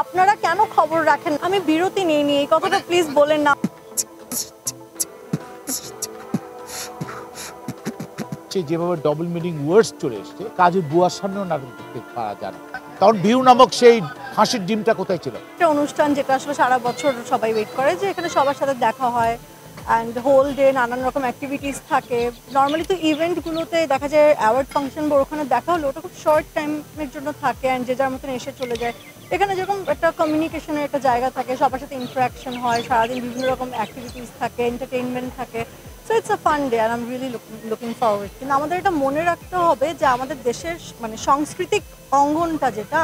আপনারা কেন খবর রাখেন? আমি বিরতি নিইনি, এই কথাটা প্লিজ বলেন না। যেভাবে ডবল মিনিং ওয়ার্ডস চলে এসছে, কাজী বুয়ার সামনেও নাটক দেখতে পারা যায় না। তখন ভিউ নামক সেই হাসির ডিমটা কোথায় ছিল? একটা অনুষ্ঠান যেটা আসলে সারা বছর সবাই ওয়েট করে, যে এখানে সবার সাথে দেখা হয় অ্যান্ড হোল ডে নানান রকম অ্যাক্টিভিটিস থাকে। নর্মালি তো ইভেন্টগুলোতে দেখা যায় অ্যাওয়ার্ড ফাংশন বা ওখানে দেখা হলো ওটা খুব শর্ট টাইমের জন্য থাকে অ্যান্ড যে যার মতন এসে চলে যায়। এখানে যেরকম একটা কমিউনিকেশনের একটা জায়গা থাকে, সবার সাথে ইন্টারাকশন হয়, সারাদিন বিভিন্ন রকম অ্যাক্টিভিটিস থাকে, এন্টারটেইনমেন্ট থাকে। So it's a fun day and I am really looking forward. কিন্তু আমাদের এটা মনে রাখতে হবে যে আমাদের দেশের মানে সাংস্কৃতিক অঙ্গনটা যেটা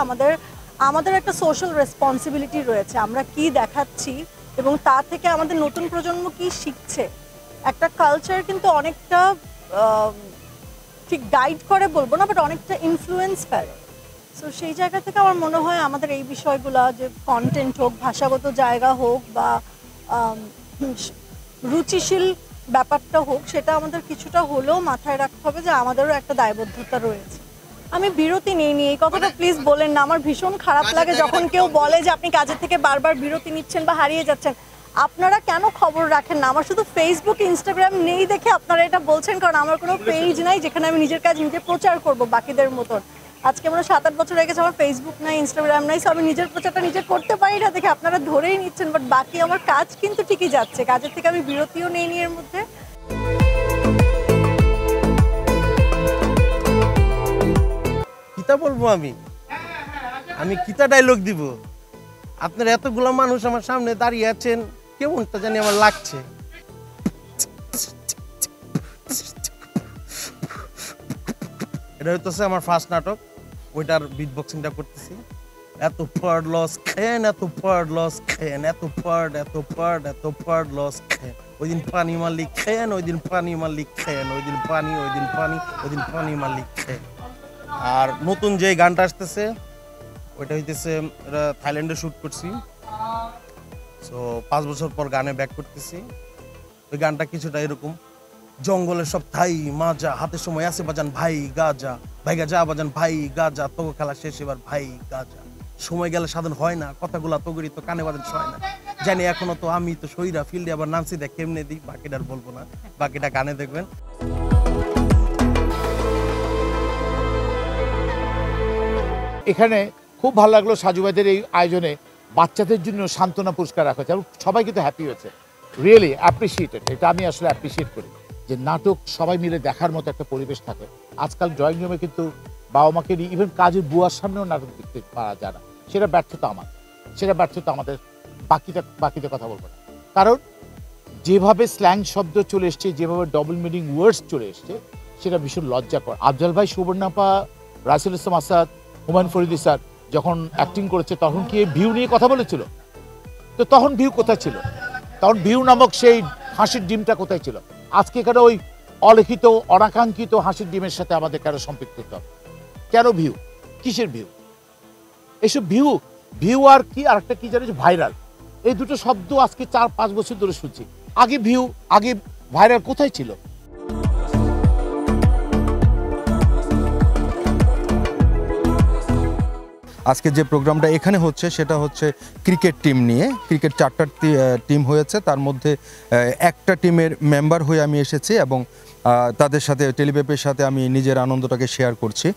আমাদের একটা সোশ্যাল রেসপন্সিবিলিটি রয়েছে। আমরা কি দেখাচ্ছি এবং তা থেকে আমাদের নতুন প্রজন্ম কি শিখছে। একটা কালচার কিন্তু অনেকটা ঠিক গাইড করে বলবো না, বাট অনেকটা ইনফ্লুয়েন্স করে। সো সেই জায়গা থেকে আমার মনে হয় আমাদের এই বিষয়গুলো, যে কন্টেন্ট হোক, ভাষাগত জায়গা হোক বা রুচিশীল ব্যাপারটা হোক, সেটা আমাদের কিছুটা হলেও মাথায় রাখতে হবে যে আমাদেরও একটা দায়বদ্ধতা রয়েছে। আমি বিরতি নিইনি, এই কথাটা প্লিজ বলেন না। আমার ভীষণ খারাপ লাগে যখন কেউ বলে যে আপনি কাজের থেকে বারবার বিরতি নিচ্ছেন বা হারিয়ে যাচ্ছেন। আপনারা কেন খবর রাখেন না? আমার শুধু ফেসবুক ইনস্টাগ্রাম নেই দেখে আপনারা এটা বলছেন, কারণ আমার কোনো পেজ নাই যেখানে আমি নিজের কাজ নিজে প্রচার করব বাকিদের মতন। আজকে আমরা 7-8 বছর হয়ে গেছে, আমার ফেসবুক নাই, ইনস্টাগ্রাম নাই, সো আমি নিজের প্রচারটা নিজে করতে পারি না দেখে আপনারা ধরেই নিচ্ছেন। বাট বাকি আমার কাজ কিন্তু ঠিকই যাচ্ছে, কাজের থেকে আমি বিরতিও নেইনি এর মধ্যে। কিতা বলবো আমি কিতা ডায়লগ দিব? আপনারা এতগুলো মানুষ আমার সামনে দাঁড়িয়ে আছেন, কেমনটা জানি আমার লাগছে। এটা হইতেছে আমার ফার্স্ট নাটক, ওইটার বিট বক্সিংটা করতেছি। এত পার্ড লস খেয়েন, এত পার্ড লস খেয়েন, এত পার্ড লস খেয়েন। ওই দিন পানি মালিক খেয়েন, ওই দিন পানি মালিক খেয়েন, ওই দিন পানি, ওই দিন পানি, ওই দিন পানি মালিক খেয়েন। আর নতুন যে গানটা আসতেছে ওইটা হইতেছে, এটা থাইল্যান্ডে শ্যুট করছি। সো 5 বছর পর গানে ব্যাক করতেছি। ওই গানটা কিছুটা এরকম: জঙ্গলের সব থাই মাজা, হাতে সময় আছে বাজান ভাই গাজা, ভাই গাজা বাজান ভাই গাজা, তোকে খেলা শেষ এবার ভাই গাজা। সময় গেলে সাধন হয় না, কথাগুলা তগরি তো কানে বাজান শয় না। জানি এখনো তো আমি তো সইরা ফিল্ডে আবার নামছি, দেখ কেমনে দিই, বাকিটা আর বলবো না, বাকিটা গানে দেখবেন। এখানে খুব ভালো লাগলো সাজু ভাইদের এই আয়োজনে বাচ্চাদের জন্য সান্ত্বনা পুরস্কার রাখা হয়েছে এবং সবাই কিন্তু হ্যাপি হয়েছে। রিয়েলি অ্যাপ্রিসিয়েটেড, এটা আমি আসলে অ্যাপ্রিসিয়েট করি যে নাটক সবাই মিলে দেখার মতো একটা পরিবেশ থাকে। আজকাল ড্রয়িং রুমে কিন্তু বাবা মাকে নিয়ে ইভেন কাজের বুয়ার সামনেও নাটক দেখতে পারা যায় না। সেটা ব্যর্থতা আমাদের। বাকিটা কথা বলবো না, কারণ যেভাবে স্ল্যাং শব্দ চলে এসছে, যেভাবে ডবল মিনিং ওয়ার্ডস চলে এসছে, সেটা ভীষণ লজ্জাকর। আফজাল ভাই, সুবর্ণাপা, রাসেল ইসলাম আসাদ, হুমায়ুন ফরিদি স্যার যখন অ্যাক্টিং করেছে তখন কি ভিউ নিয়ে কথা বলেছিল? তো তখন ভিউ কোথায় ছিল? তখন ভিউ নামক সেই হাসির ডিমটা কোথায় ছিল? আজকে এখানে ওই অলিখিত অনাকাঙ্ক্ষিত হাসির ডিমের সাথে আমাদের কেন সম্পৃক্ত হতে হবে? কেন ভিউ? কিসের ভিউ? এইসব ভিউ আর কি আরেকটা কি জানিস, ভাইরাল। এই দুটো শব্দ আজকে 4-5 বছর ধরে শুনছি। আগে ভিউ, আগে ভাইরাল কোথায় ছিল? আজকে যে প্রোগ্রামটা এখানে হচ্ছে সেটা হচ্ছে ক্রিকেট টিম নিয়ে। ক্রিকেট 4টা টিম হয়েছে, তার মধ্যে একটা টিমের মেম্বার হয়ে আমি এসেছি এবং তাদের সাথে টেলিপ্যাপের সাথে আমি নিজের আনন্দটাকে শেয়ার করছি।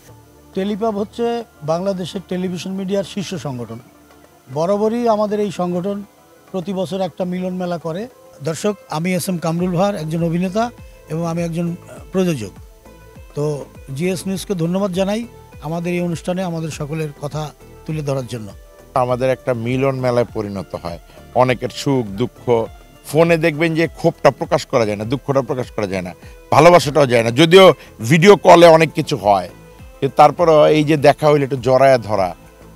টেলিপ্যাপ হচ্ছে বাংলাদেশের টেলিভিশন মিডিয়ার শীর্ষ সংগঠন। বরাবরই আমাদের এই সংগঠন প্রতি বছর একটা মিলন মেলা করে। দর্শক, আমি এস.এম. কামরুল ভার, একজন অভিনেতা এবং আমি একজন প্রযোজক। তো জিএস নিউজকে ধন্যবাদ জানাই আমাদের এই অনুষ্ঠানে আমাদের সকলের কথা তুলে ধরার জন্য। আমাদের একটা মিলন মেলায় পরিণত হয়। অনেকের সুখ দুঃখ, ফোনে দেখবেন যে ক্ষোভটা প্রকাশ করা যায় না, দুঃখটা প্রকাশ করা যায় না, ভালোবাসাটাও যায় না, যদিও ভিডিও কলে অনেক কিছু হয়। কিন্তু তারপরও এই যে দেখা হইলে একটু জড়ায়া ধরা,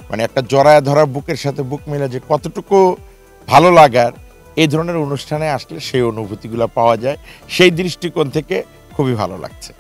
মানে একটা জড়ায়া ধরা বুকের সাথে বুক মিলে যে কতটুকু ভালো লাগার, এই ধরনের অনুষ্ঠানে আসলে সেই অনুভূতিগুলো পাওয়া যায়। সেই দৃষ্টিকোণ থেকে খুবই ভালো লাগছে।